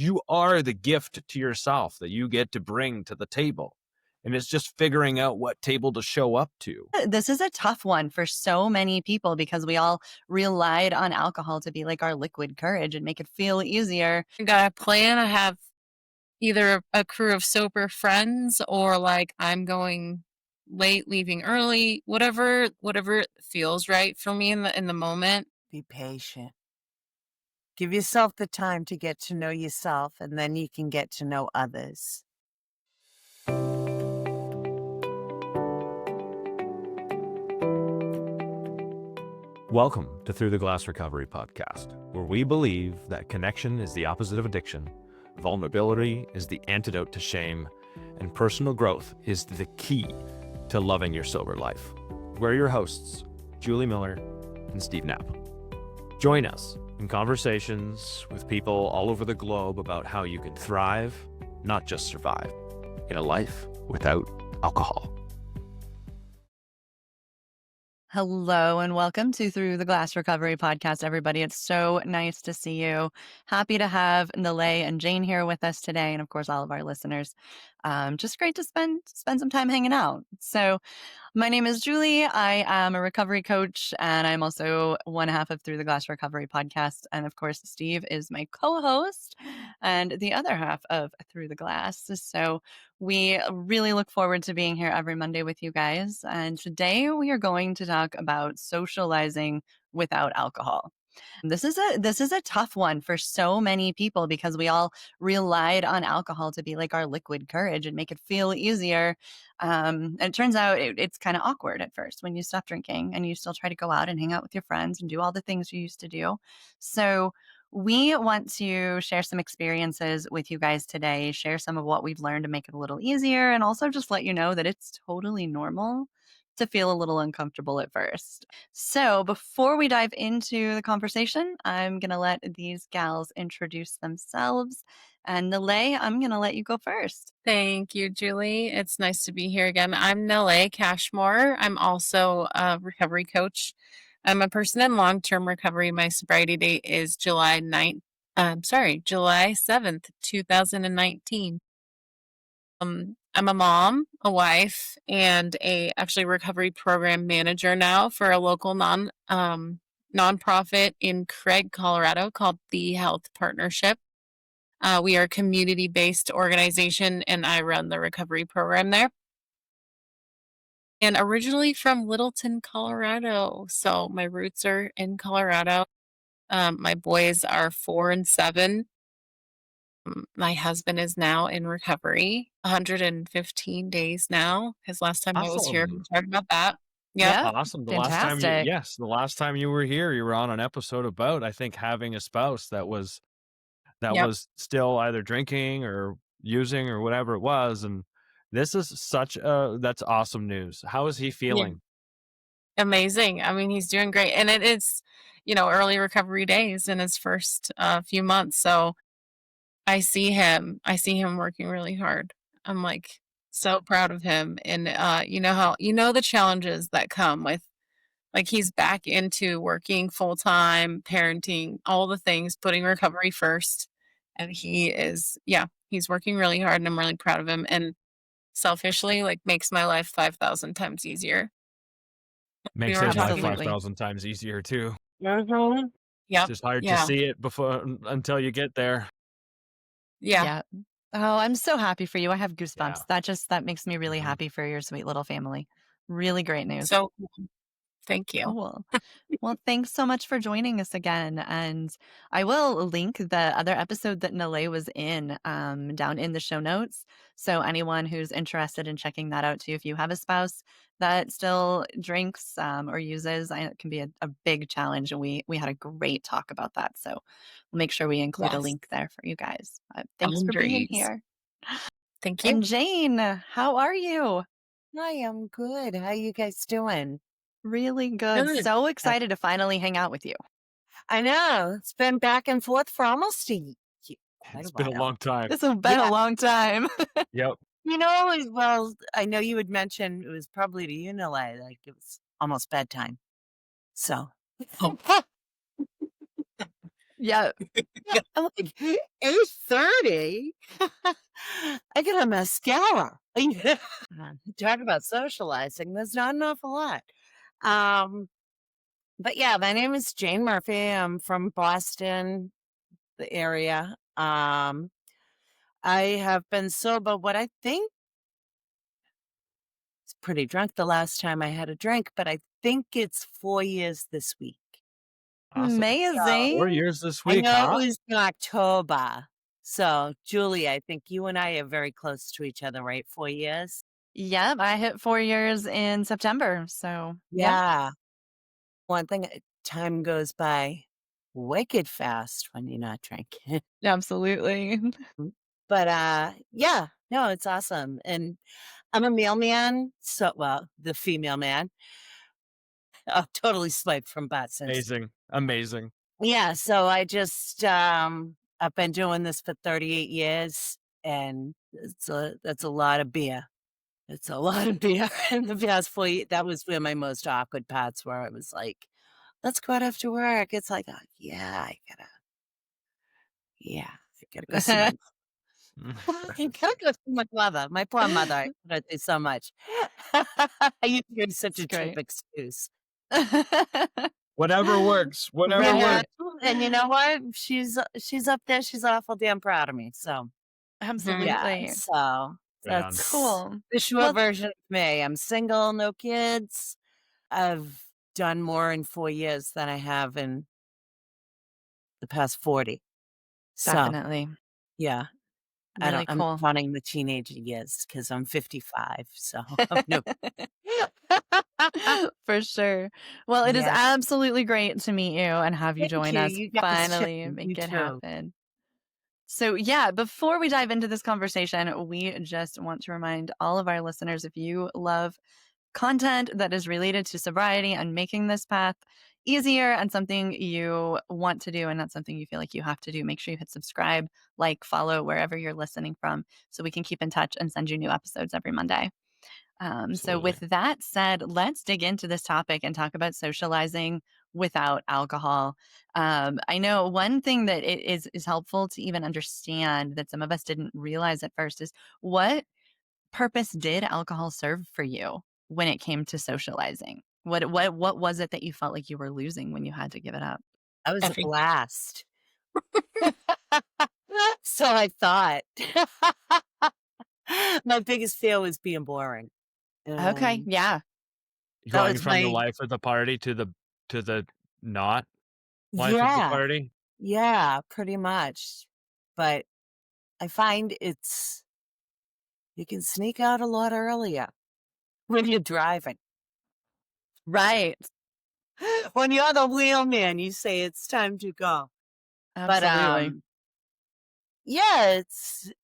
You are the gift to yourself that you get to bring to the table. And it's just figuring out what table to show up to. This is a tough one for so many people because we all relied on alcohol to be like our liquid courage and make it feel easier. I got a plan. I have either a crew of sober friends or like I'm going late, leaving early, whatever feels right for me in the moment. Be patient. Give yourself the time to get to know yourself, and then you can get to know others. Welcome to Through the Glass Recovery podcast, where we believe that connection is the opposite of addiction, vulnerability is the antidote to shame, and personal growth is the key to loving your sober life. We're your hosts, Julie Miller and Steve Knapp. Join us in conversations with people all over the globe about how you can thrive, not just survive, in a life without alcohol. Hello and welcome to Through the Glass Recovery podcast, everybody. It's so nice to see you. Happy to have Nalay and Jane here with us today, and of course, all of our listeners. Just great to spend some time hanging out. So, my name is Julie. I am a recovery coach, and I'm also one half of Through the Glass Recovery podcast. And of course, Steve is my co-host and the other half of Through the Glass. So we really look forward to being here every Monday with you guys. And today we are going to talk about socializing without alcohol. This is a tough one for so many people because we all relied on alcohol to be like our liquid courage and make it feel easier. And it turns out it's kind of awkward at first when you stop drinking and you still try to go out and hang out with your friends and do all the things you used to do. So we want to share some experiences with you guys today, share some of what we've learned to make it a little easier, and also just let you know that it's totally normal to feel a little uncomfortable at first. So before we dive into the conversation, I'm going to let these gals introduce themselves. And Nalay, I'm going to let you go first. Thank you, Julie. It's nice to be here again. I'm Nalay Cashmore. I'm also a recovery coach. I'm a person in long-term recovery. My sobriety date is July 7th, 2019. I'm a mom, a wife, and actually recovery program manager now for a local nonprofit in Craig, Colorado called the Health Partnership. We are a community-based organization, and I run the recovery program there. And originally from Littleton, Colorado. So my roots are in Colorado. My boys are 4 and 7. My husband is now in recovery, 115 days now. His last time I was here, we talked about that. Yeah, Awesome. The fantastic. last time you were here, you were on an episode about, I think, having a spouse that was Yep. still either drinking or using or whatever it was. And this is that's awesome news. How is he Yeah. feeling? Amazing. I mean, he's doing great. And it is, early recovery days in his first few months. So I see him working really hard. I'm like so proud of him. And the challenges that come with, like, he's back into working full time, parenting, all the things, putting recovery first. And he's working really hard, and I'm really proud of him. And selfishly, like, makes my life 5,000 times easier. Makes were his life talking- 5,000 times easier too. Mm-hmm. Yep. It's just hard to Yeah. see it until you get there. Yeah. Oh, I'm so happy for you. I have goosebumps. Yeah. That makes me really Mhm. happy for your sweet little family. Really great news. So thank you. Cool. Well, thanks so much for joining us again. And I will link the other episode that Nalay was in down in the show notes. So anyone who's interested in checking that out too, if you have a spouse that still drinks or uses, it can be a big challenge. And we had a great talk about that. So we'll make sure we include a Yes. link there for you guys. Thanks for being Boundaries. here. Thank you. And Jane, how are you? Hi, I'm good. How you guys doing? Really good. Good. So excited to finally hang out with you. I know. It's been back and forth for almost a year. It's been a long time. This has been Yeah. a long time. Yep. Well, I know you had mentioned it was probably to you, Nalay, like it was almost bedtime. So, Oh. Yeah. I'm like, 8:30? I get a mascara. Talk about socializing. There's not an awful lot. Um, but yeah, my name is Jane Murphy. I'm from Boston, the area. I have been sober, what I think is pretty drunk the last time I had a drink, but I think it's 4 years this week. Awesome. So 4 years this I week, know huh? it was in October. So, Julie, I think you and I are very close to each other, right? 4 years? Yep, I hit 4 years in September, so yeah, Yeah. One thing, time goes by wicked fast when you're not drinking. absolutely. But, yeah, no, it's awesome, and I'm a mailman, so well, the female man. Totally swiped from Bart Simpson. Amazing. Amazing. Yeah, so I just, I've been doing this for 38 years, and that's a lot of beer. It's a lot of beer in the past 4 ye that was where my most awkward parts were. I was like, "Let's go out after work." It's like, "Oh, I gotta go see my I gotta go see my mother." My poor mother, I put her through so much. I used to give such It's a cheap great. excuse. Whatever works. Whatever Yeah, Right. works. and you know what? She's up there, she's awful damn proud of me, so, Mhm. yeah, Absolutely. so Right on. that's Cool. the short Well, version of me. I'm single, no kids. I've done more in 4 years than I have in the past 40. So, definitely. yeah, Really I'm cool. counting the teenage years because 'cause I'm 55, so I'm no For sure. Well, it is Yeah, absolutely great to meet you and have you thank join you, us you guys too, finally you make it too. happen. So, yeah, before we dive into this conversation, we just want to remind all of our listeners if you love content that is related to sobriety and making this path easier and something you want to do and not something you feel like you have to do, make sure you hit subscribe, like, follow wherever you're listening from so we can keep in touch and send you new episodes every Monday. So, with Absolutely. that said, let's dig into this topic and talk about socializing without alcohol. I know one thing that it is helpful to even understand that some of us didn't realize at first is what purpose did alcohol serve for you when it came to socializing? What was it that you felt like you were losing when you had to give it up? I was a Every blast. So I thought. My biggest fear was being boring, Okay, and yeah, that Going was from the my life of the party to the not life of the Yeah, party. yeah, pretty much, but I find you can sneak out a lot earlier when you're driving. right, When you're the wheelman, you say it's time to go. But, absolutely. yeah,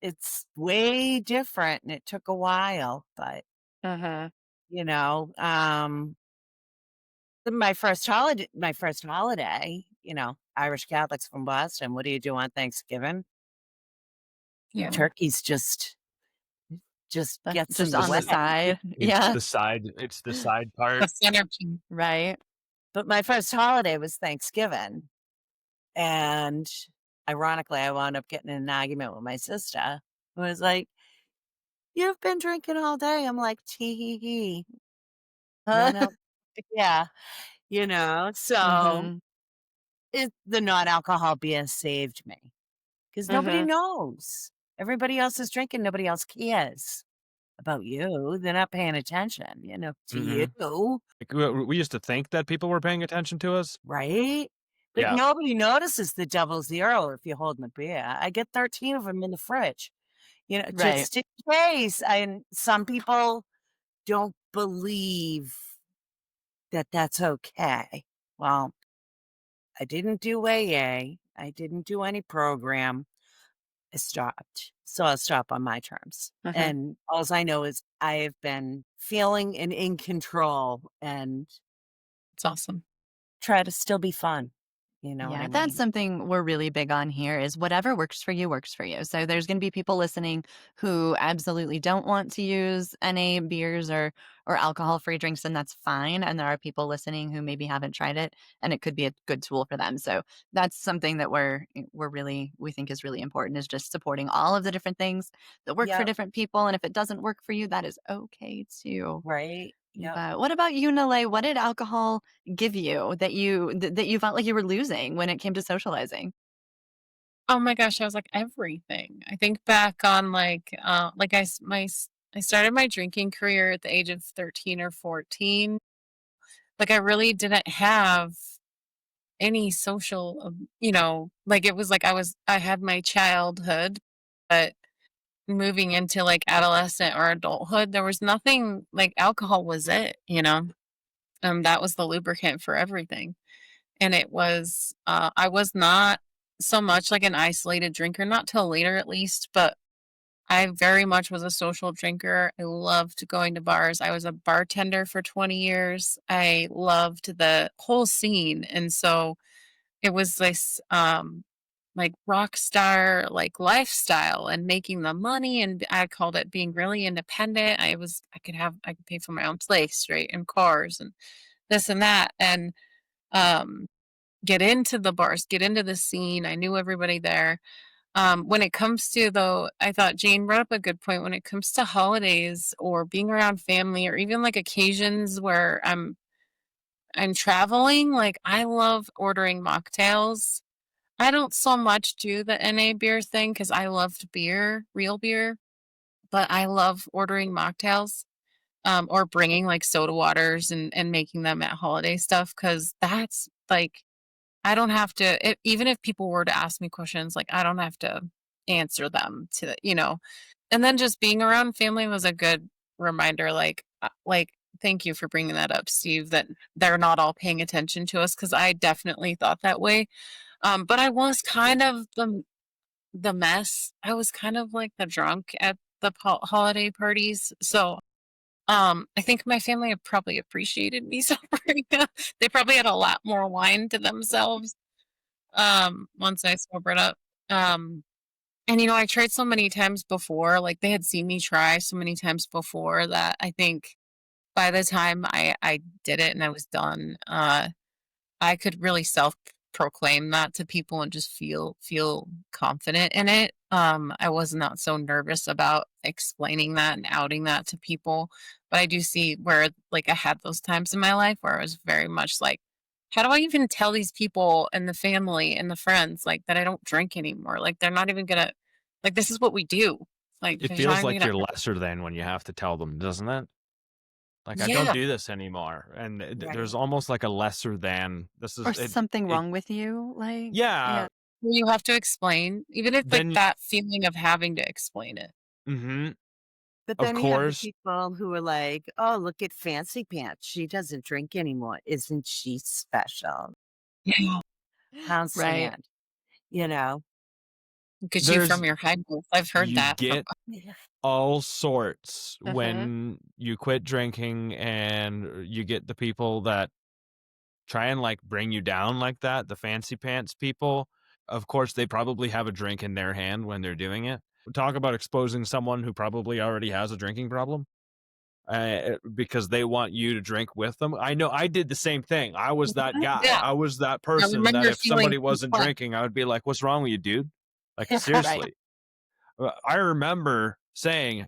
it's way different, and it took a while, but, Uh-huh. you know, my first holiday, Irish Catholics from Boston, what do you do on Thanksgiving? yeah. Turkey's just gets in Just the on This the is way. side. it's Yeah, the side part. The centerpiece. right. But my first holiday was Thanksgiving, and ironically, I wound up getting in an argument with my sister, who was like, "You've been drinking all day." I'm like, "Tee hee hee." No, no. Yeah, so Mhm, the non-alcohol beer saved me because nobody mhm. knows. Everybody else is drinking, nobody else cares about you. They're not paying attention, to you, Mhm. Like, we used to think that people were paying attention to us. right? But Yeah. nobody notices the double zero if you're holding a beer. I get 13 of them in the fridge, Right. just in case. And some people don't believe that that's okay. Well, I didn't do AA. I didn't do any program. I stopped. So I'll stop on my terms. Mhm. And alls I know is I have been feeling and in control and It's awesome. try to still be fun, You know what Yeah, I that's mean? something we're really big on here is whatever works for you works for you. So there's going to be people listening who absolutely don't want to use NA beers or alcohol-free drinks, and that's fine. And there are people listening who maybe haven't tried it, and it could be a good tool for them. So that's something that we think is really important is just supporting all of the different things that work for Yep. different people. And if it doesn't work for you, that is okay too. Right. Yep. But what about you, Nalay? What did alcohol give you that you felt like you were losing when it came to socializing? Oh my gosh, I was like everything. I think back on I started my drinking career at the age of 13 or 14. Like I really didn't have any social, like it was like I had my childhood, but moving into like adolescent or adulthood, there was nothing like alcohol was it. That was the lubricant for everything. And I was not so much like an isolated drinker, not till later at least, but I very much was a social drinker. I loved going to bars. I was a bartender for 20 years. I loved the whole scene. And so it was this like rock star like lifestyle and making the money, and I called it being really independent. I could pay for my own place, right? And cars and this and that. And um get into the bars, get into the scene. I knew everybody there. When it comes to though, I thought Jane brought up a good point. When it comes to holidays or being around family or even like occasions where I'm traveling, like I love ordering mocktails. I don't so much do the NA beer thing because I loved beer, real beer, but I love ordering mocktails. Or bringing like soda waters and making them at holiday stuff because that's like I don't have to even if people were to ask me questions, like, I don't have to answer them and then just being around family was a good reminder, like, thank you for bringing that up, Steve, that they're not all paying attention to us because I definitely thought that way, but I was kind of the mess. I was kind of like the drunk at the holiday parties, so, I think my family have probably appreciated me sobering up. They probably had a lot more wine to themselves once I sobered up. Um, and I tried so many times before, like they had seen me try so many times before that I think by the time I did it and I was done, I could really self-proclaim that to people and just feel confident in it. I was not so nervous about explaining that and outing that to people. But I do see where like I had those times in my life where I was very much like, how do I even tell these people and the family and the friends like that I don't drink anymore? Like they're not even gonna like this is what we do. Like It they're feels telling me like to you're lesser than when you have to tell them, doesn't it? Like, I don't yeah, do this anymore, and there's Right. almost like a lesser than. This Or is it. something It wrong with you? Like, yeah. yeah. you have to explain, even if like Then that feeling of having to explain it. mhm, But of then you have the course. people who are like, oh, look at Fancy Pants. She doesn't drink anymore. Isn't she special? Yeah. How Right. sad, you know? Get you There's from your high heels. I've heard you that from get Yeah. all sorts Uh-huh. when you quit drinking, and you get the people that try and like bring you down like that, the fancy pants people. Of course, they probably have a drink in their hand when they're doing it. Talk about exposing someone who probably already has a drinking problem. Because they want you to drink with them. I know I did the same thing. I was that guy. Yeah, I was that I person that remember if feeling somebody wasn't complex. drinking, I would be like, "What's wrong with you, dude?" Like, Right. seriously. I remember saying,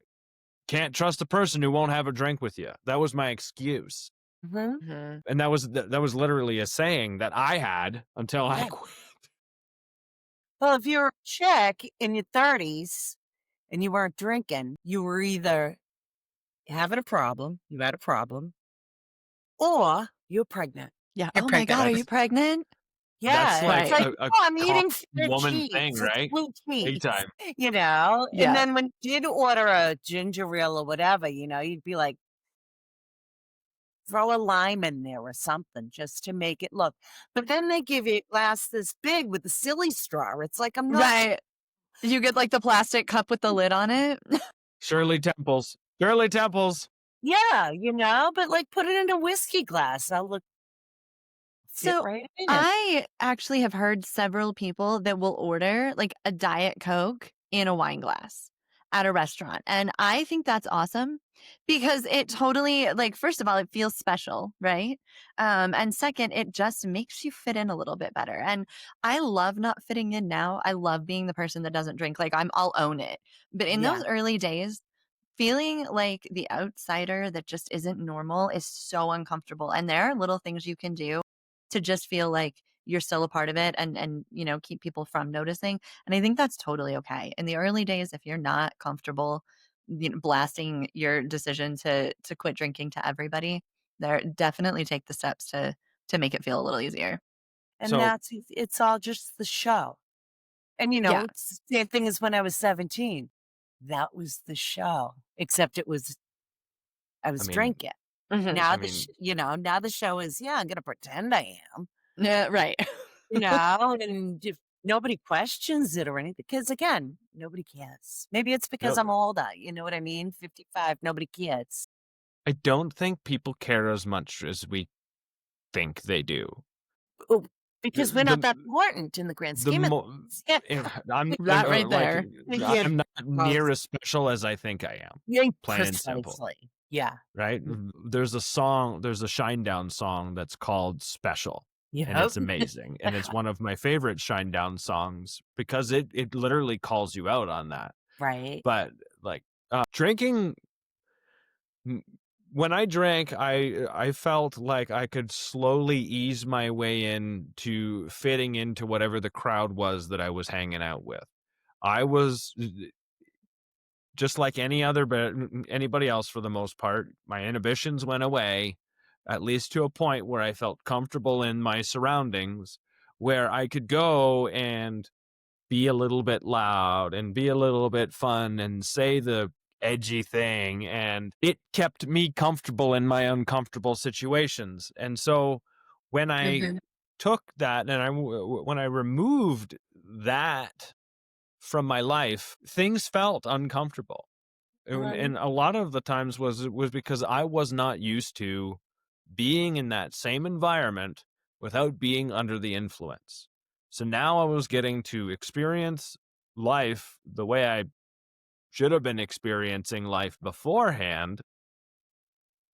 "Can't trust a person who won't have a drink with you." That was my excuse. Mhm. Mhm. And that was literally a saying that I had until I Yeah. quit. Well, if you're a chick in your 30s and you weren't drinking, you were either having a problem, you had a problem, or you're pregnant. Yeah. You're "Oh my pregnant. god, are you That's pregnant?" that's Yeah, it's like Right. like, a "Oh, I'm common eating feta woman thing, cheese. It's right? blue Big cheese," time. you know? And Yeah. then when you did order a ginger ale or whatever, you'd be like, throw a lime in there or something just to make it look. But then they give you a glass this big with the silly straw. It's like, I'm not. Right. You get, like, the plastic cup with the lid on it? Shirley Temples. Shirley Temples. Yeah, but like put it in a whiskey glass. I'll look Fit So right in. I actually have heard several people that will order like a Diet Coke in a wine glass at a restaurant. And I think that's awesome because it totally, like, first of all, it feels special, right? And second, it just makes you fit in a little bit better. And I love not fitting in now. I love being the person that doesn't drink. Like, I'll own it. But in Yeah. those early days, feeling like the outsider that just isn't normal is so uncomfortable. And there are little things you can do to just feel like you're still a part of it and keep people from noticing. And I think that's totally okay. In the early days, if you're not comfortable, blasting your decision to quit drinking to everybody, there definitely take the steps to make it feel a little easier. And So, it's all just the show. And, Yeah. it's the same thing as when I was 17. That was the show, except I I was mean, drinking. Mhm. Now I mean, now the show is, yeah, I'm gonna pretend I am, Yeah, right. and if nobody questions it or anything, because again, nobody cares. Maybe it's because no, I'm older, you know what I mean? 55, nobody cares. I don't think people care as much as we think they do. Oh, because we're not The that important in the grand the scheme of mo things. Yeah. I'm That right like, there. Yeah, I'm not near gross. as special as I think I am, Yeah, plain and simple, precisely. Yeah. right? Mm. There's a Shinedown song that's called "Special," and Yep. it's amazing, and it's one of my favorite Shinedown songs because it literally calls you out on that. Right. But, like, drinking m when I drank, I felt like I could slowly ease my way into fitting into whatever the crowd was that I was hanging out with. I was just like anybody else for the most part. My inhibitions went away, at least to a point where I felt comfortable in my surroundings, where I could go and be a little bit loud and be a little bit fun and say the edgy thing, and it kept me comfortable in my uncomfortable situations. And so when I Mhm. took that and when I removed that from my life, things felt uncomfortable. Right. And a lot of the times was because I was not used to being in that same environment without being under the influence. So now I was getting to experience life the way I should have been experiencing life beforehand.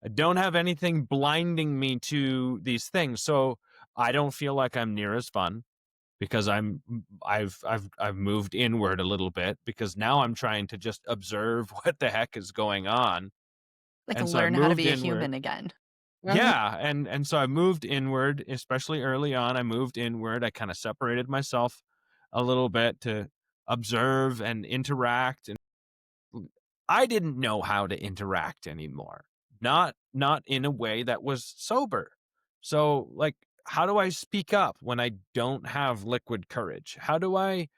I don't have anything blinding me to these things. So I don't feel like I'm near as fun because I've moved inward a little bit because now I'm trying to just observe what the heck is going on. Like And so I learn how to moved be a inward. human again. Mhm. Yeah, and so I moved inward, especially early on. I moved inward. I kind of separated myself a little bit to observe and interact, and I didn't know how to interact anymore. Not in a way that was sober. So, like, how do I speak up when I don't have liquid courage? How do I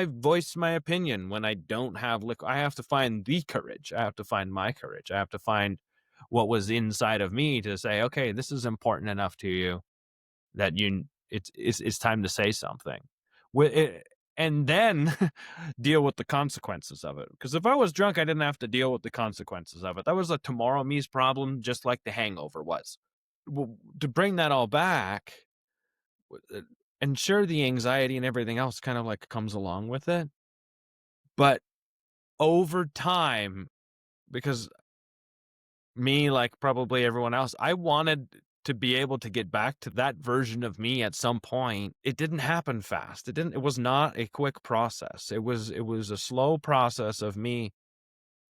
voice my opinion when I don't have liquid? I have to find the courage. I have to find my courage. I have to find what was inside of me to say, okay, this is important enough to you that it's time to say something. And then deal with the consequences of it. Because if I was drunk, I didn't have to deal with the consequences of it. That was a tomorrow me's problem, just like the hangover was. Well, to bring that all back, and sure, the anxiety and everything else kind of like comes along with it. But over time, because me, like probably everyone else, I wanted to be able to get back to that version of me at some point. It didn't happen fast. It was not a quick process. It was a slow process of me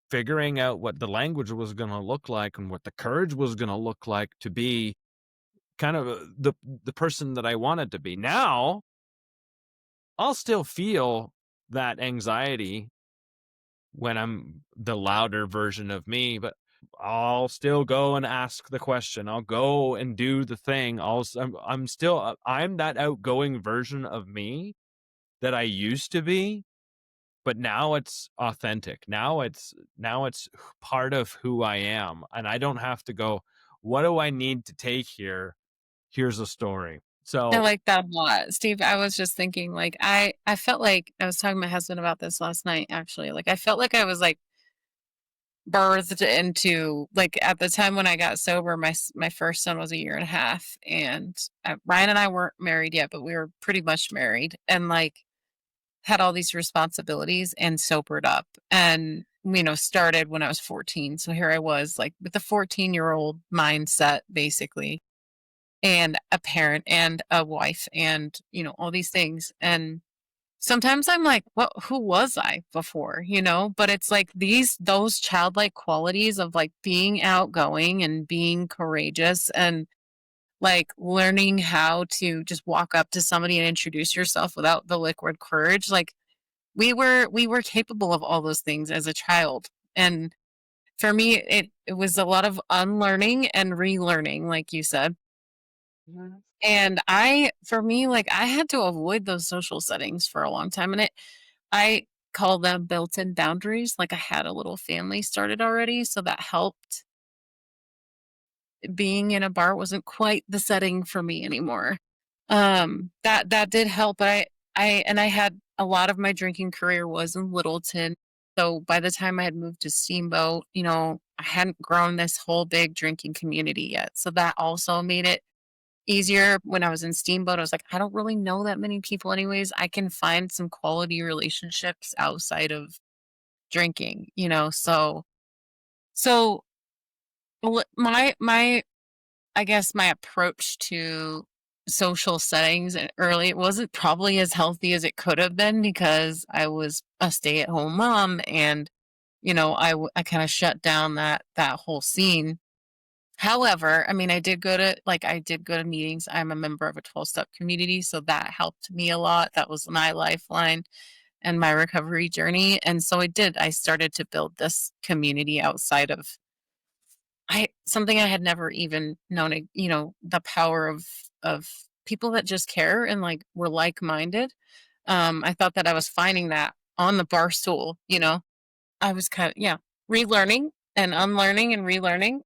figuring out what the language was going to look like and what the courage was going to look like to be kind of the person that I wanted to be. Now, I'll still feel that anxiety when I'm the louder version of me, but I'll still go and ask the question. I'll go and do the thing. I'm still I'm that outgoing version of me that I used to be, but now it's authentic. Now it's part of who I am, and I don't have to go, what do I need to take here? Here's a story. I So, like that a lot. Steve, I was just thinking, like, I felt like I was talking to my husband about this last night, actually. Like, I felt like I was like birthed into, like, at the time when I got sober, my first son was a year and a half, and Ryan and I weren't married yet, but we were pretty much married, and like had all these responsibilities and sobered up, and started when I was 14. So here I was, like, with a 14-year-old mindset, basically, and a parent and a wife, and all these things. And sometimes I'm like, what, who was I before? But it's like those childlike qualities of like being outgoing and being courageous, and like learning how to just walk up to somebody and introduce yourself without the liquid courage. Like we were capable of all those things as a child. And for me, it was a lot of unlearning and relearning, like you said. Mhm. And for me, like, I had to avoid those social settings for a long time, and I call them built-in boundaries. Like, I had a little family started already, so that helped. Being in a bar wasn't quite the setting for me anymore. That did help, but I had a lot of my drinking career was in Littleton. So by the time I had moved to Steamboat, I hadn't grown this whole big drinking community yet. So that also made it easier. When I was in Steamboat, I was like, I don't really know that many people anyways. I can find some quality relationships outside of drinking, so my I guess my approach to social settings and early, it wasn't probably as healthy as it could have been because I was a stay-at-home mom, and I kind of shut down that whole scene. However, I mean, I did go to meetings. I'm a member of a 12-step community, so that helped me a lot. That was my lifeline and my recovery journey. And so I started to build this community outside of I something I had never even known, the power of people that just care and like were like-minded. I thought that I was finding that on the bar stool. I was kind of, yeah, relearning and unlearning and relearning.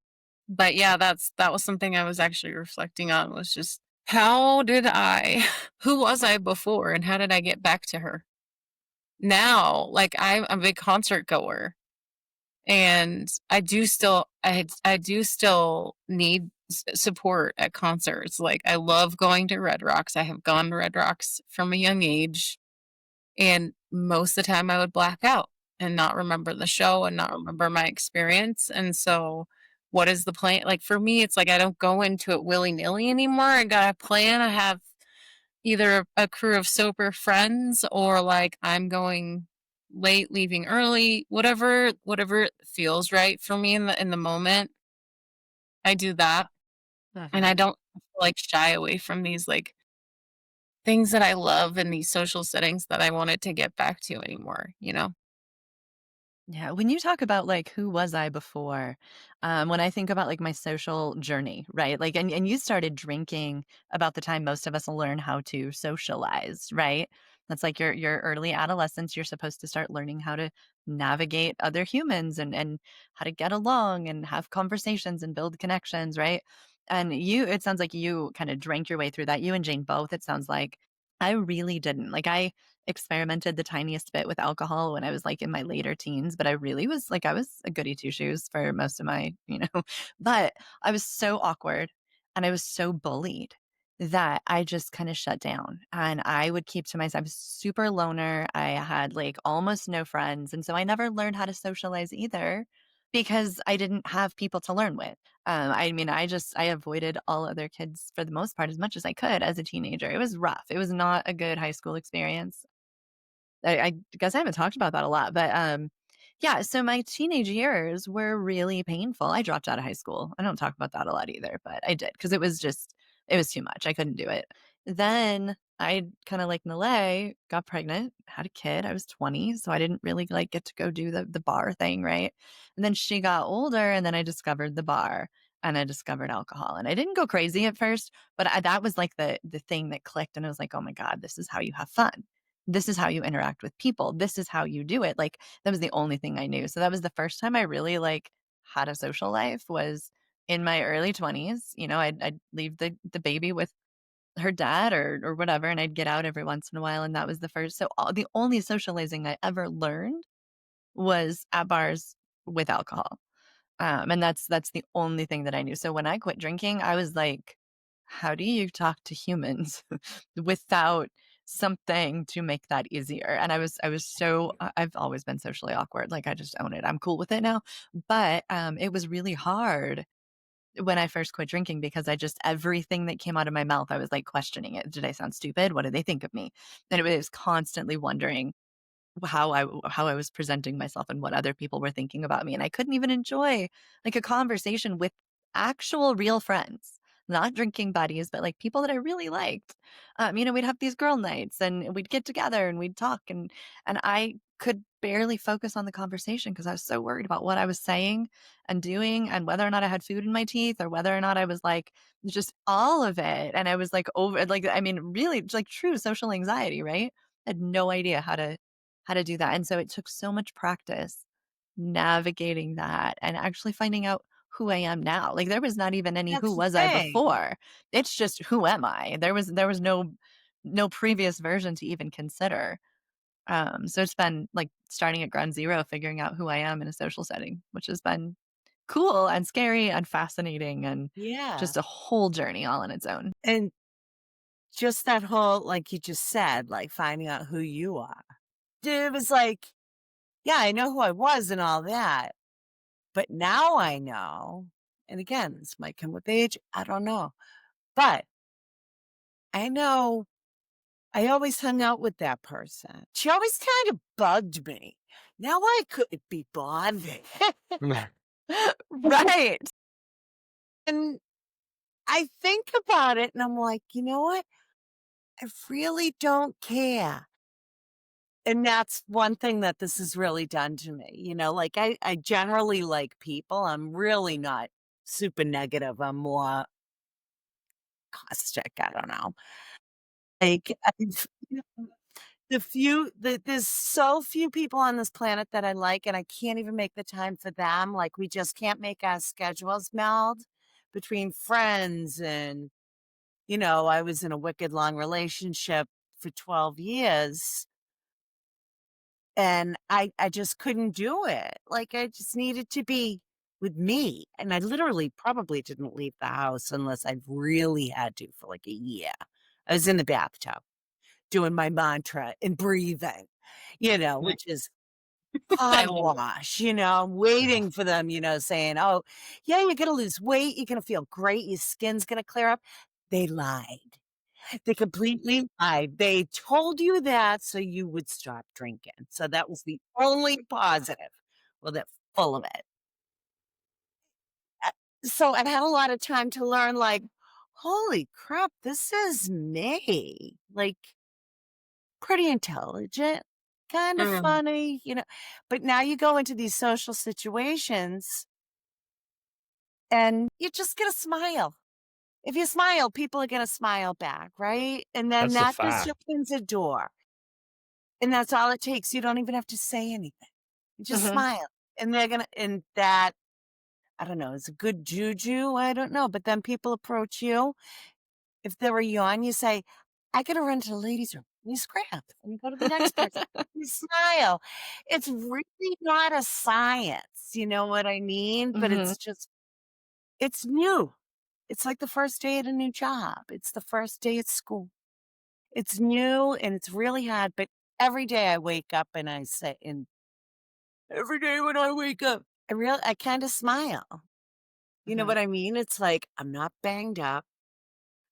But yeah, that was something I was actually reflecting on, was just how did I who was I before and how did I get back to her? Now, like, I'm a big concert goer, and I do still need support at concerts. Like, I love going to Red Rocks. I have gone to Red Rocks from a young age, and most of the time I would black out and not remember the show and not remember my experience. And so what is the plan? Like, for me, it's like I don't go into it willy-nilly anymore. I got a plan. I have either a crew of sober friends, or like I'm going late, leaving early, whatever feels right for me in the moment. I do that. And I Mhm. don't like shy away from these like things that I love in these social settings that I wanted to get back to anymore. Yeah, when you talk about like who was I before, when I think about like my social journey, right? Like, and you started drinking about the time most of us learn how to socialize, right? That's like your early adolescence. You're supposed to start learning how to navigate other humans and how to get along and have conversations and build connections, right? And it sounds like you kind of drank your way through that. You and Jane both. It sounds like I really didn't. Like I experimented the tiniest bit with alcohol when I was like in my later teens, but I really was like, I was a goody two shoes for most of my, but I was so awkward and I was so bullied that I just kind of shut down and I would keep to myself. I was super loner. I had like almost no friends. And so I never learned how to socialize either because I didn't have people to learn with. I mean, I avoided all other kids for the most part as much as I could as a teenager. It was rough. It was not a good high school experience. I guess I haven't talked about that a lot, but, yeah, so my teenage years were really painful. I dropped out of high school. I don't talk about that a lot either, but I did because it was too much. I couldn't do it. Then I kinda like Nalay, got pregnant, had a kid. I was 20, so I didn't really, like, get to go do the bar thing, right? And then she got older, and then I discovered the bar, and I discovered alcohol, and I didn't go crazy at first, but that was, like, the thing that clicked, and I was like, "Oh my god, this is how you have fun." This is how you interact with people. This is how you do it. Like, that was the only thing I knew. So that was the first time I really, like, had a social life was in my early 20s. I'd leave the baby with her dad or whatever, and I'd get out every once in a while, and that was the only socializing I ever learned was at bars with alcohol. And that's the only thing that I knew. So when I quit drinking, I was like, how do you talk to humans without something to make that easier? And I've always been socially awkward. Like I just own it. I'm cool with it now. But it was really hard when I first quit drinking because everything that came out of my mouth, I was like questioning it. Did I sound stupid? What do they think of me? And it was constantly wondering how I was presenting myself and what other people were thinking about me, and I couldn't even enjoy, like, a conversation with actual real friends, not drinking buddies, but, like, people that I really liked. We'd have these girl nights, and we'd get together, and we'd talk, and I could barely focus on the conversation because I was so worried about what I was saying and doing and whether or not I had food in my teeth or whether or not I was, like, just all of it, and I was, like, really, like, true social anxiety, right? I had no idea how to do that. And so it took so much practice navigating that and actually finding out who I am now. Like there was not even any That's who the was I thing. before. It's just who am I? There was no previous version to even consider. So it's been like starting at ground zero, figuring out who I am in a social setting, which has been cool and scary and fascinating and Yeah. just a whole journey all on its own. And just that whole, like you just said, like finding out who you are. Dude, it was like, yeah, I know who I was and all that. But now I know, and again, this might come with age, I don't know. But I know I always hung out with that person. She always kind of bugged me. Now I couldn't be bothered. Right. And I think about it and I'm like, you know what? I really don't care. And that's one thing that this has really done to me. Like I generally like people. I'm really not super negative. I'm more caustic. I don't know. Like there's so few people on this planet that I like, and I can't even make the time for them. Like we just can't make our schedules meld between friends and I was in a wicked long relationship for 12 years and I just couldn't do it. Like I just needed to be with me. And I literally probably didn't leave the house unless I really had to for like a year. I was in the bathtub doing my mantra and breathing, which is I love it. hogwash, waiting for them, saying, oh, yeah, you're going to lose weight. You're going to feel great. Your skin's going to clear up. They lied. They completely lied. They told you that so you would stop drinking. So that was the only positive. Well, they're full of it. Uh, So I had a lot of time to learn, like, holy crap, this is me. Like, pretty intelligent, kind of Mm, funny, But now you go into these social situations and you're just going to smile. If you smile, people are going to smile back, right? And then That's the that just fact. opens a door. And that's all it takes. You don't even have to say anything. You just Mhm. smile. And they're going to, and that, I don't know, is a good juju. I don't know. But then people approach you. If they're a yawn, you say, I got to run to the ladies' room. You scrap and you go to the next person. You smile. It's really not a science. You know what I mean? But Mhm. it's new. It's like the first day at a new job. It's the first day at school. It's new and it's really hard. But every day I wake up and I say, and every day when I wake up, I kind of smile. You know Mhm. what I mean? It's like I'm not banged up.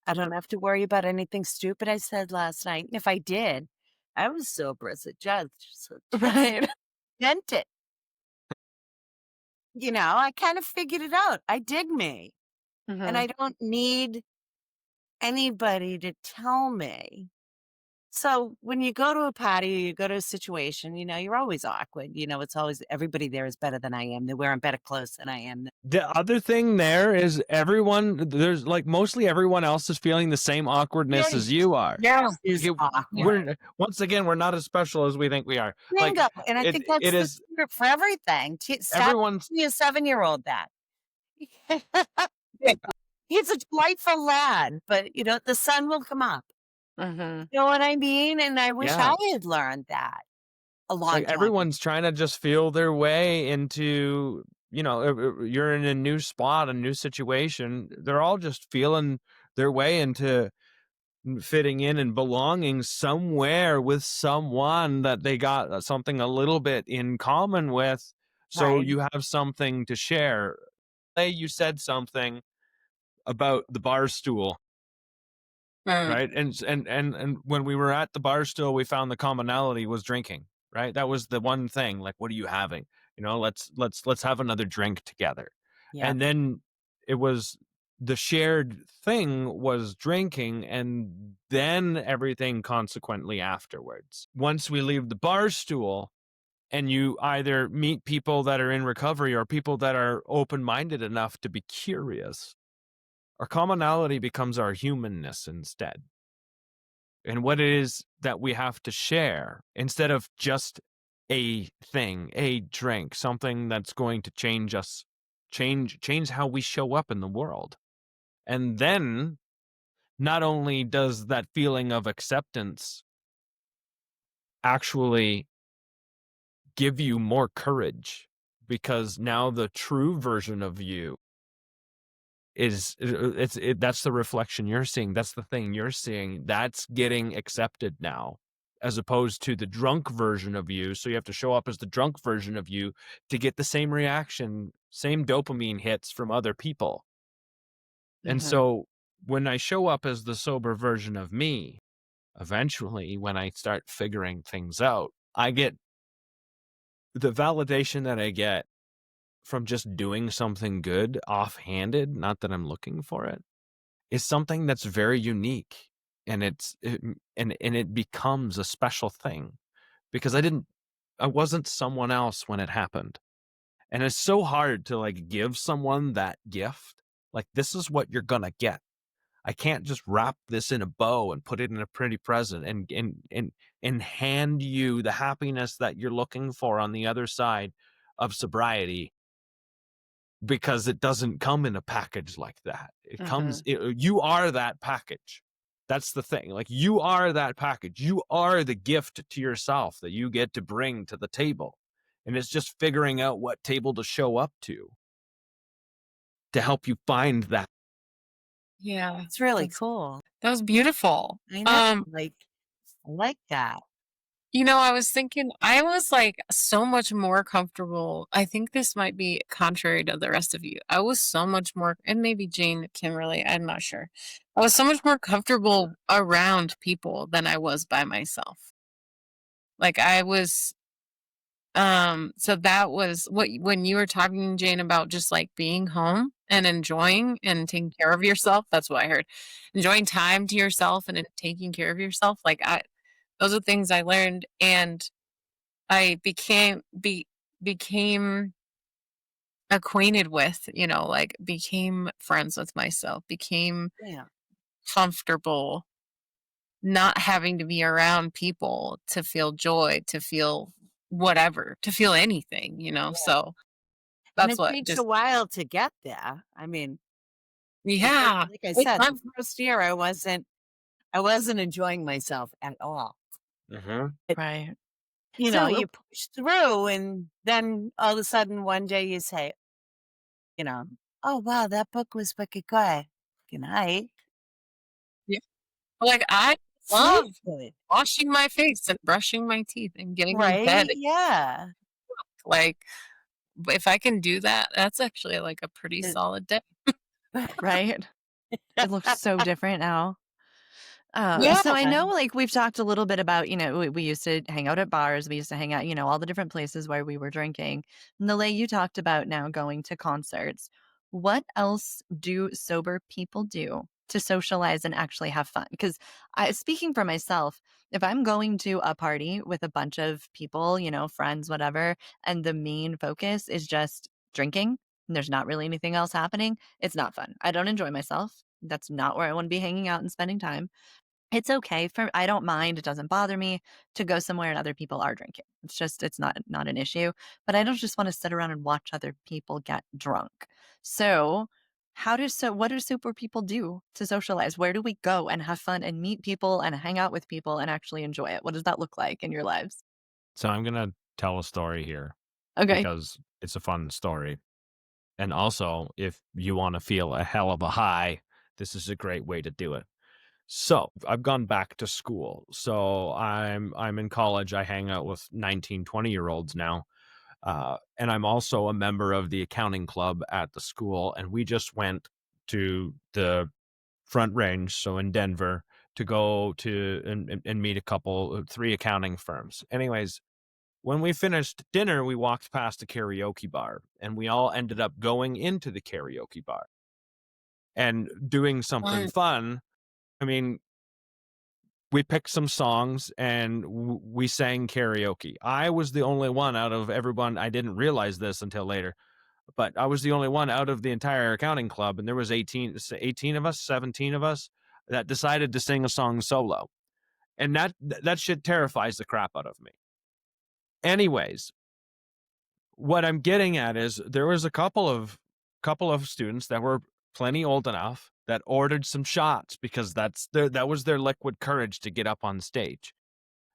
I don't have to worry about anything stupid I said last night. And if I did, I was sober as a judge. So just Right. meant it. I kind of figured it out. I dig me. And Mhm. I don't need anybody to tell me. So when you go to a party or you go to a situation, you're always awkward. It's always everybody there is better than I am. They're wearing better clothes than I am. The other thing there is there's like mostly everyone else is feeling the same awkwardness Yes. as you are. yeah. Is Like, Yeah. awkward. once again, we're not as special as we think we are. Like Bingo. And I think that's it the is secret for everything. Stop everyone's being a 7-year-old that. He's a delightful lad, but the sun will come up. Mhm. You know what I mean? And I wish I yeah. had learned that. a long Like time. everyone's trying to just feel their way into, you're in a new spot, a new situation. They're all just feeling their way into fitting in and belonging somewhere with someone that they got something a little bit in common with. So Right. you have something to share. Say you said something about the bar stool, Mm, right? And when we were at the bar stool, we found the commonality was drinking, right? That was the one thing. Like, what are you having? Let's have another drink together. Yeah. And then it was the shared thing was drinking, and then everything consequently afterwards. Once we leave the bar stool, and you either meet people that are in recovery or people that are open-minded enough to be curious, our commonality becomes our humanness instead, and what it is that we have to share instead of just a thing, a drink, something that's going to change us, change how we show up in the world. And then not only does that feeling of acceptance actually give you more courage, because now the true version of you is that's the reflection you're seeing, that's the thing you're seeing, that's getting accepted now, as opposed to the drunk version of you. So you have to show up as the drunk version of you to get the same reaction, same dopamine hits from other people. And Mhm. so when I show up as the sober version of me, eventually when I start figuring things out, I get the validation that I get from just doing something good offhanded, not that I'm looking for it, is something that's very unique, and it becomes a special thing because I wasn't someone else when it happened. And it's so hard to like give someone that gift. Like, this is what you're gonna get. I can't just wrap this in a bow and put it in a pretty present and hand you the happiness that you're looking for on the other side of sobriety, because it doesn't come in a package like that. Mhm. You are that package. That's the thing. Like, you are that package. You are the gift to yourself that you get to bring to the table. And it's just figuring out what table to show up to help you find that. yeah, It's really that's cool. that was beautiful. I know. I like that. I was thinking I was like so much more comfortable. I think this might be contrary to the rest of you. I was so much more, and maybe Jane can relate, I'm not sure. I was so much more comfortable around people than I was by myself. Like I was so that was what when you were talking, Jane, about just like being home and enjoying and taking care of yourself, that's what I heard. Enjoying time to yourself and taking care of yourself. Like I those are things I learned, and I became acquainted with, like became friends with myself, became Yeah. comfortable not having to be around people to feel joy, to feel whatever, to feel anything. Yeah. So And that's it what takes a just while to get there. I mean, yeah. like I It's said, not the first year I wasn't enjoying myself at all. Mm-hmm. Right. You know, So you push through, and then all of a sudden one day you say, you know, oh wow, that book was fucking good. Good night. yeah. Like I Sleep love good. washing my face and brushing my teeth and getting in Right? bed. Yeah. Like if I can do that, that's actually like a pretty It- solid day. right. It looks so different now. Yeah. So I know, like, we've talked a little bit about, we used to hang out at bars, we used to hang out, all the different places where we were drinking. And the way you talked about now going to concerts. What else do sober people do to socialize and actually have fun? Because speaking for myself, if I'm going to a party with a bunch of people, friends, whatever, and the main focus is just drinking, and there's not really anything else happening, it's not fun. I don't enjoy myself. That's not where I want to be hanging out and spending time. It's okay for I don't mind, it doesn't bother me to go somewhere and other people are drinking. It's not an issue, but I don't just wanna sit around and watch other people get drunk. So, what do super people do to socialize? Where do we go and have fun and meet people and hang out with people and actually enjoy it? What does that look like in your lives? So I'm going to tell a story here Okay. because it's a fun story. And also, if you want to feel a hell of a high, this is a great way to do it. So I've gone back to school. So I'm in college. I hang out with 19, 20-year-olds now. And I'm also a member of the accounting club at the school. And we just went to the Front Range, so in Denver, to go to and meet three accounting firms. Anyways, when we finished dinner, we walked past a karaoke bar, and we all ended up going into the karaoke bar and doing something fun. I mean, we picked some songs and we sang karaoke. I was the only one out of everyone. I didn't realize this until later, but I was the only one out of the entire accounting club, and there was 18 of us, 17 of us that decided to sing a song solo. And that shit terrifies the crap out of me. Anyways, what I'm getting at is there was a couple of students that were plenty old enough that ordered some shots because that was their liquid courage to get up on stage.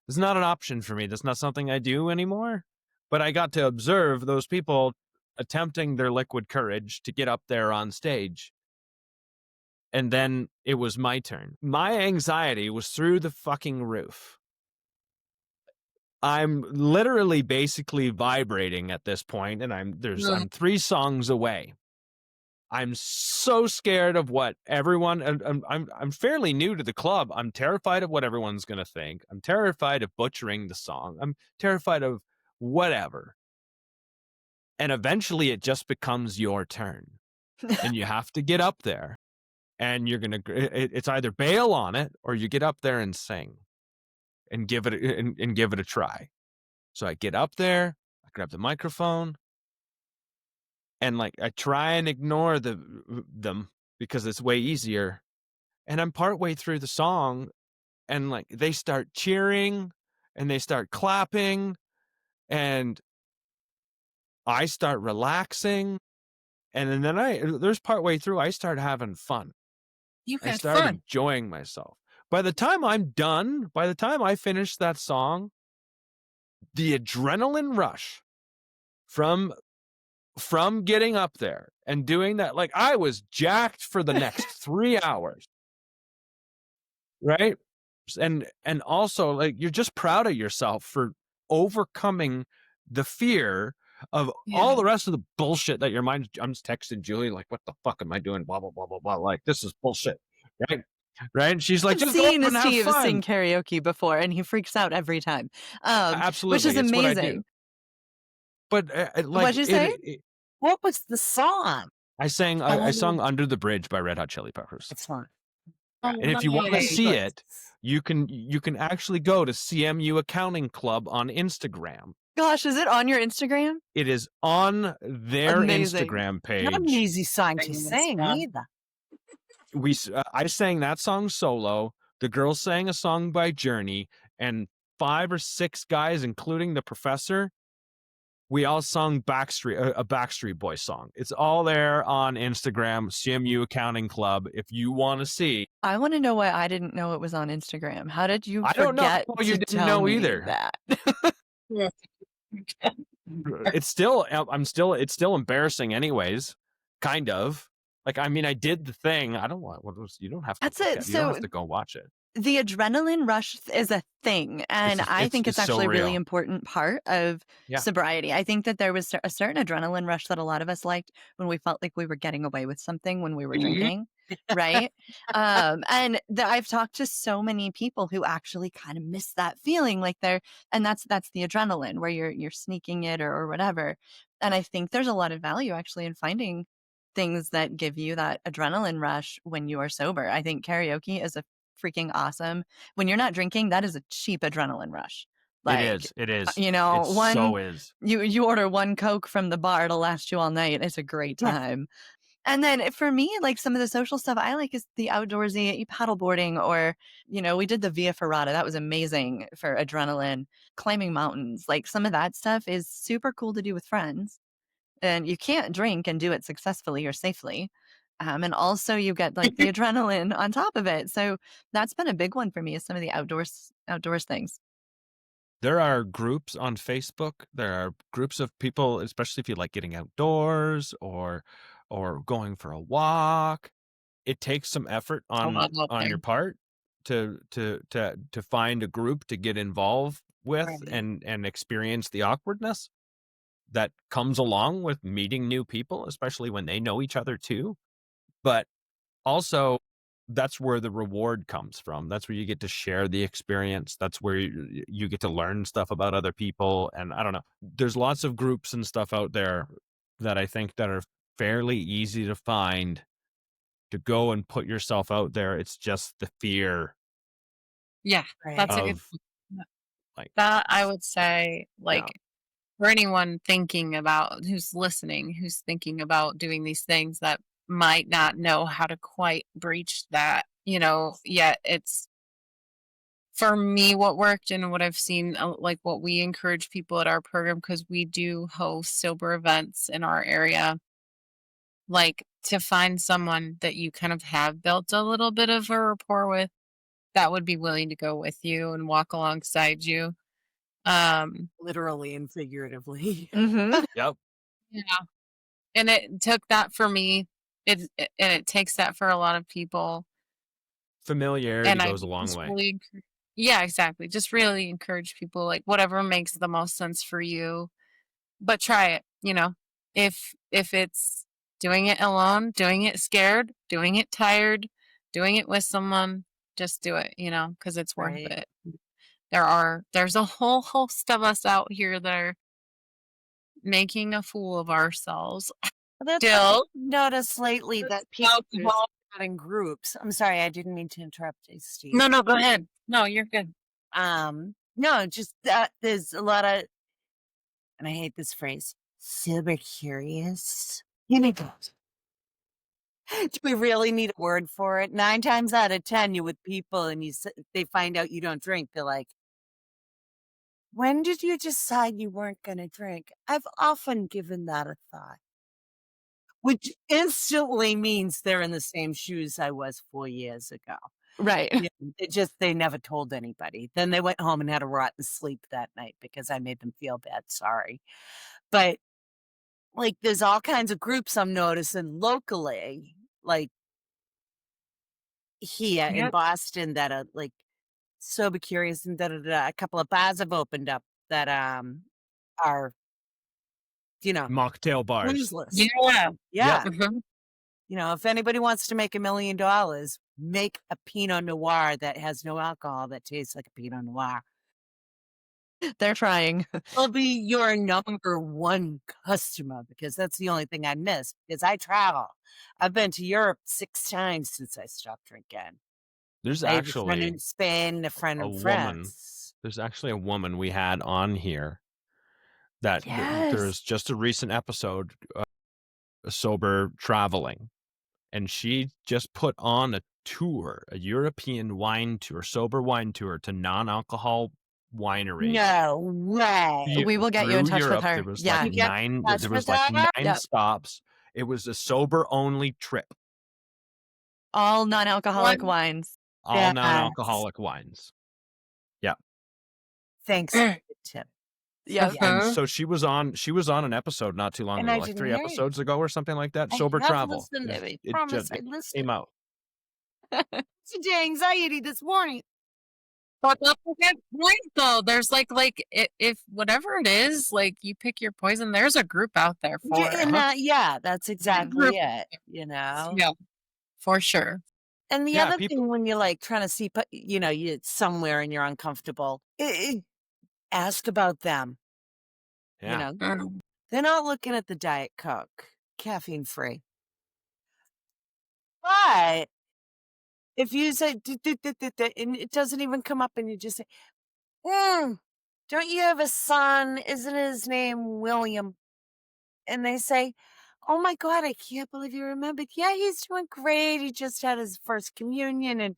It's not an option for me. That's not something I do anymore. But I got to observe those people attempting their liquid courage to get up there on stage. And then it was my turn. My anxiety was through the fucking roof. I'm literally basically vibrating at this point, and I'm 3 songs away. I'm so scared of what everyone. I'm fairly new to the club. I'm terrified of what everyone's gonna think. I'm terrified of butchering the song. I'm terrified of whatever. And eventually, it just becomes your turn, and you have to get up there, and you're gonna. It's either bail on it or you get up there and sing, and give it a try. So I get up there, I grab the microphone, and like I try and ignore them because it's way easier. And I'm partway through the song, and like they start cheering and they start clapping, and I start relaxing, and then there's partway through I start having fun. I start enjoying myself. By the time I'm done, by the time I finish that song, the adrenaline rush from getting up there and doing that, like I was jacked for the next 3 hours, right? And also like you're just proud of yourself for overcoming the fear of all the rest of the bullshit that your mind. I'm just texting Julie like, what the fuck am I doing? Blah blah blah blah blah. Like this is bullshit, right? And she's like, I've just go up seen and have Steve fun. sing karaoke before, and he freaks out every time, Absolutely, which is it's what I do. amazing. But like, What'd you say? What was the song? I sung "Under the Bridge" by Red Hot Chili Peppers. It's fun. And if you want to see it, you can actually go to CMU Accounting Club on Instagram. Gosh, is it on your Instagram? It is on their Amazing. Instagram page. Not an easy song to sing either. I sang that song solo. The girls sang a song by Journey, and 5 or 6 guys, including the professor, we all sung a Backstreet Boys song. It's all there on Instagram, CMU Accounting Club, if you want to see. I want to know why I didn't know it was on Instagram. How did you I don't know forget how you to didn't tell know me either. that? It's still embarrassing anyways, kind of. Like, I mean, I did the thing. I don't want you don't have to. That's it. You don't have to go watch it. The adrenaline rush is a thing, and I think it's actually so a really real. important part of sobriety. I think that there was a certain adrenaline rush that a lot of us liked when we felt like we were getting away with something when we were drinking, right? And I've talked to so many people who actually kind of miss that feeling, like and that's the adrenaline where you're sneaking it or whatever. And I think there's a lot of value actually in finding things that give you that adrenaline rush when you are sober. I think karaoke is a freaking awesome. When you're not drinking, that is a cheap adrenaline rush. Like, it is. You know, is. You order 1 Coke from the bar, it'll last you all night. It's a great time. And then for me, like some of the social stuff I like is the outdoorsy paddleboarding, or, we did the Via Ferrata. That was amazing for adrenaline. Climbing mountains, like some of that stuff is super cool to do with friends. And you can't drink and do it successfully or safely. And also you get like the adrenaline on top of it. So that's been a big one for me, is some of the outdoors things. There are groups on Facebook. There are groups of people, especially if you like getting outdoors or going for a walk. It takes some effort A lot out on there. your part to find a group to get involved with Right. and experience the awkwardness that comes along with meeting new people, especially when they know each other too. But also, that's where the reward comes from. That's where you get to share the experience. That's where you get to learn stuff about other people. And I don't know, there's lots of groups and stuff out there that I think that are fairly easy to find to go and put yourself out there. It's just the fear Yeah, that's a Right. good of point. like, That I would say, yeah, like, for anyone thinking about who's listening, who's thinking about doing these things that might not know how to quite breach that, yet it's for me what worked and what I've seen, like what we encourage people at our program, because we do host sober events in our area, like to find someone that you kind of have built a little bit of a rapport with that would be willing to go with you and walk alongside you. Um, Literally and figuratively. Mm-hmm. yep, yeah. And it took that for me. And it takes that for a lot of people. familiarity And I goes a long just way. really, yeah, exactly. Just really encourage people, like whatever makes the most sense for you, but try it. If it's doing it alone, doing it scared, doing it tired, doing it with someone, just do it. Because it's worth Right. it. There's a whole host of us out here that are making a fool of ourselves That's what I've still. noticed lately, that people are Alcohol. not in groups. I'm sorry, I didn't mean to interrupt you, Steve. No, go ahead. No, you're good. No, just that there's a lot of, and I hate this phrase, sober curious. You need to. Do we really need a word for it? 9 times out of 10, you're with people and they find out you don't drink. They're like, when did you decide you weren't going to drink? I've often given that a thought, which instantly means they're in the same shoes I was 4 years ago. Right. Yeah, they never told anybody. Then they went home and had a rotten sleep that night because I made them feel bad. Sorry. But like, there's all kinds of groups I'm noticing locally, like here in Yep. Boston, that are like sober curious and da da da. A couple of bars have opened up that are, you know, Mocktail bars. boozeless. Yeah. Yeah. Yep. Mhm. If anybody wants to make $1 million, make a Pinot Noir that has no alcohol that tastes like a Pinot Noir. They're trying. I'll be your number one customer because that's the only thing I miss because I travel. I've been to Europe 6 times since I stopped drinking. There's I have a friend actually in Spain, a friend a in woman. France. There's actually a woman we had on here that Yes. there's just a recent episode, sober traveling, and she just put on a tour, a European wine tour, sober wine tour to non-alcohol wineries. No way. We will get you in Through touch with Europe. her. There was Yeah. like You get in touch there was with like her? 9 Yep. stops. It was a sober only trip, All non-alcoholic One. wines. all Yes. non-alcoholic wines. Yeah. Thanks for the tip. Yes. Yeah. And Mhm. so she was on an episode not too long And ago, I like didn't 3 hear you. episodes ago or something like that. I Sober have travel. listened. I It promise I came listened. out. Such anxiety this morning. But that's a good point, though. There's if whatever it is, like you pick your poison. There's a group out there for it. Yeah, that's Group. exactly it. Yeah, for sure. And the Yeah, other people. thing, when you're like trying to see, you're somewhere and you're uncomfortable, ask about them. Yeah. Mm. They're not looking at the Diet Coke, caffeine free. But if you say, and it doesn't even come up, and you just say, don't you have a son? Isn't his name William? And they say, oh my God, I can't believe you remembered. Yeah, he's doing great. He just had his first communion and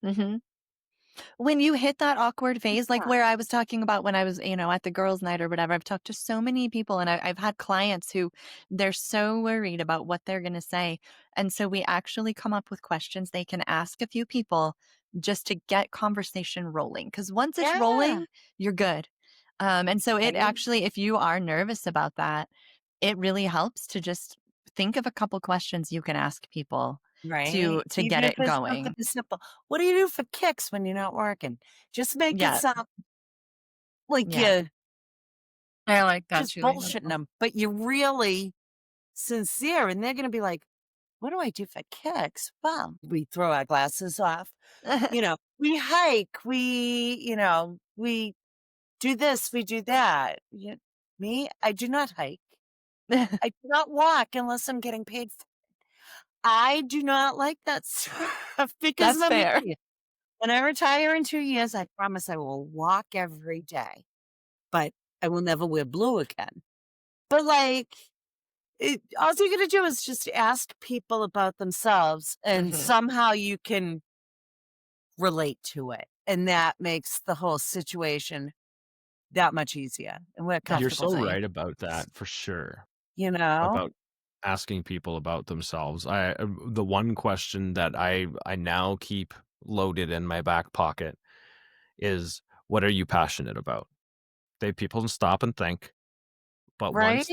Mm-hmm. When you hit that awkward phase, like Yeah. where I was talking about when I was, at the girls' night or whatever, I've talked to so many people and I've had clients who they're so worried about what they're going to say. And so we actually come up with questions they can ask a few people just to get conversation rolling. Because once it's Yeah. rolling, you're good. And so it Right. actually, if you are nervous about that, it really helps to just think of a couple questions you can ask people Right. to Even get if it it's something going. as simple. What do you do for kicks when you're not working? Just make it Yeah. sound like Yeah. you're I like that just too. bullshitting them, but you're really sincere, and they're gonna be like, "What do I do for kicks?" Well, we throw our glasses off. We hike, we do this, we do that. Me, I do not hike. I do not walk unless I'm getting paid for. I do not like that stuff because That's let me fair. tell you, when I retire in 2 years, I promise I will walk every day, but I will never wear blue again. But, like, all you gotta do is just ask people about themselves, and Mhm. somehow you can relate to it, and that makes the whole situation that much easier, and we're You're comfortable so Definitely. right about that for sure. you know? About asking people about themselves. The one question that I now keep loaded in my back pocket is, what are you passionate about? People stop and think, but Right?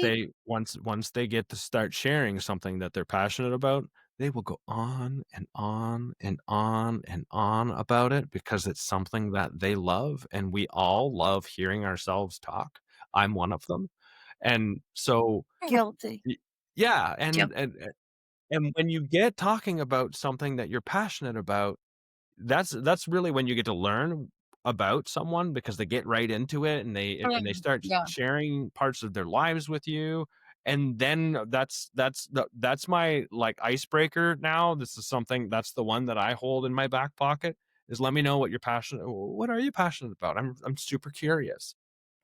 once they get to start sharing something that they're passionate about, they will go on and on and on and on about it because it's something that they love, and we all love hearing ourselves talk. I'm one of them. And so Guilty. y yeah, Yep. and when you get talking about something that you're passionate about, that's really when you get to learn about someone because they get right into it and they start Yeah. sharing parts of their lives with you, and then that's my, like, icebreaker now. This is something that's the one that I hold in my back pocket, is let me know what are you passionate about? I'm super curious.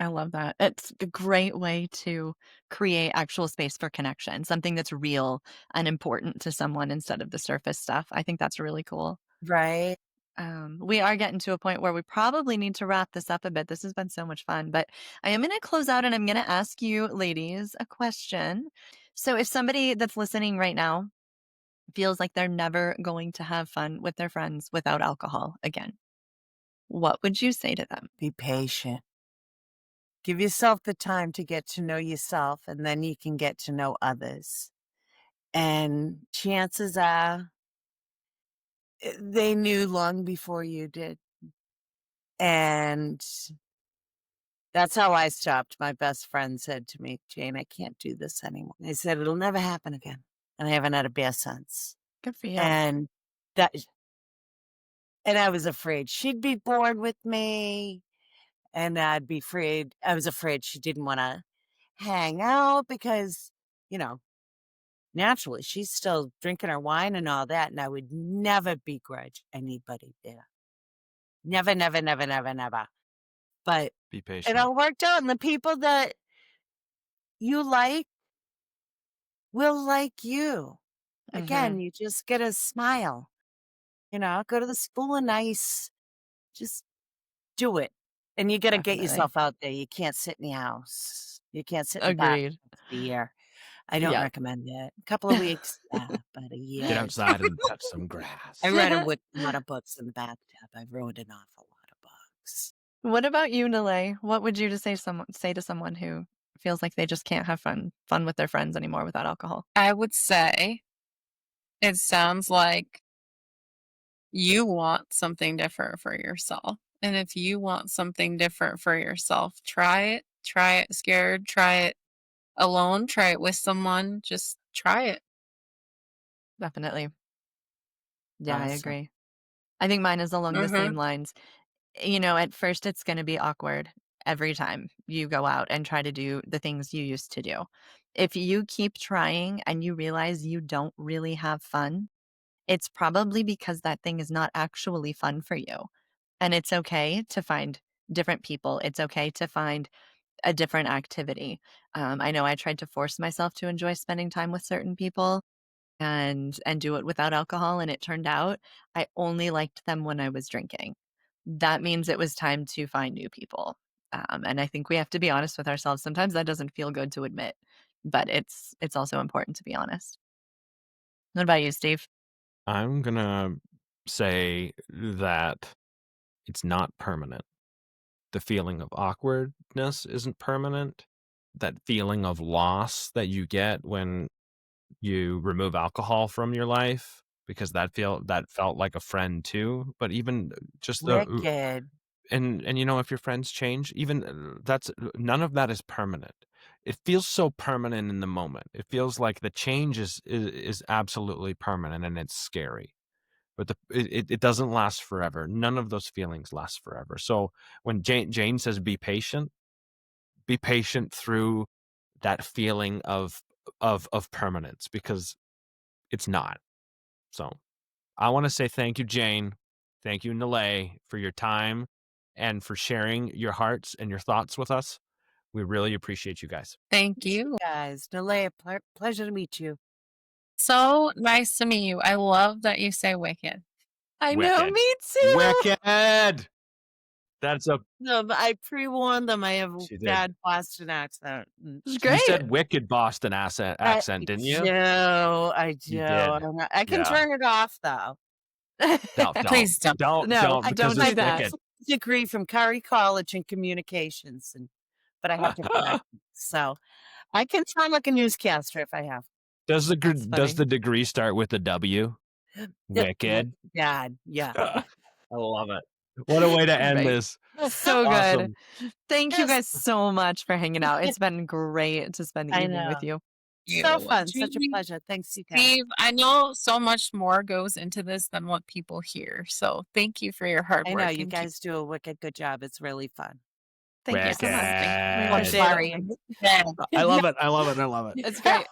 I love that. It's a great way to create actual space for connection, something that's real and important to someone instead of the surface stuff. I think that's really cool. Right? We are getting to a point where we probably need to wrap this up a bit. This has been so much fun, but I am going to close out and I'm going to ask you, ladies, a question. So, if somebody that's listening right now feels like they're never going to have fun with their friends without alcohol again, what would you say to them? Be patient. Give yourself the time to get to know yourself, and then you can get to know others. And chances are, they knew long before you did. And that's how I stopped. My best friend said to me, "Jane, I can't do this anymore." I said, "It'll never happen again." And I haven't had a beer since. Good for you. And that, and I was afraid she'd be bored with me. And I was afraid she didn't want to hang out because, you know, naturally she's still drinking her wine and all that. And I would never begrudge anybody there. Never, never, never, never, never. But Be it patient. all worked out. And the people that you like will like you. Hmm. Again, you just get a smile, go to the school of nice, just do it. And you got to get Definitely. yourself out there. You can't sit in the house. You can't sit in the bathroom Agreed. for a year. I don't Yeah. recommend it. A couple of weeks, yeah, but a Get year is outside and touch some I grass. read a lot of books in the bathtub. I've read an awful lot of books. What about you, Nile? What would you to say to someone who feels like they just can't have fun with their friends anymore without alcohol? I would say it sounds like you want something different for yourself. And if you want something different for yourself, try it. Try it scared. Try it alone. Try it with someone. Just try it. Definitely. Yeah, I Awesome. agree. I think mine is along the Mm-hmm. same lines. At first it's going to be awkward every time you go out and try to do the things you used to do. If you keep trying and you realize you don't really have fun, it's probably because that thing is not actually fun for you. And it's okay to find different people. It's okay to find a different activity. I know I tried to force myself to enjoy spending time with certain people and do it without alcohol, and it turned out I only liked them when I was drinking. that means it was time to find new people. And I think we have to be honest with ourselves. Sometimes that doesn't feel good to admit, but it's also important to be honest. What about you, Steve? I'm gonna say that it's not permanent. The feeling of awkwardness isn't permanent. That feeling of loss that you get when you remove alcohol from your life, because that felt like a friend too. But even just Wicked. and if your friends change, even that's none of that is permanent. It feels so permanent in the moment. It feels like the change is absolutely permanent, and it's scary. But it doesn't last forever. None of those feelings last forever. So when Jane says be patient through that feeling of permanence, because it's not. So I want to say thank you, Jane. Thank you, Nalay, for your time and for sharing your hearts and your thoughts with us. We really appreciate you guys. Thank you. Guys, Nalea, pleasure to meet you. So nice to meet you. I love that you say wicked. I know, Wicked. me too. Wicked. That's a. No, but I pre-warned them I have a She did. bad Boston accent. It's You great. said wicked Boston accent, didn't you? I do. You did. I can Yeah. turn it off though. Don't. Please don't. No, because don't do it's that. wicked. Degree from Curry College in communications, but I have to correct it. So I can sound like a newscaster if I have. Does That's funny. the degree start with a W? Wicked. Yeah. I love it. What a way to end Right. this. So Awesome. good. Thank you Yes. guys so much for hanging out. It's been great to spend the I evening with know. you. So fun. Such a Truly, pleasure. Thanks, you guys. Steve, I know so much more goes into this than what people hear. So thank you for your hard I work. know you and guys do a wicked good job. It's really fun. Thank you so much. Wicked. We appreciate it. Yeah. I love it. I love it. I love it. It's great.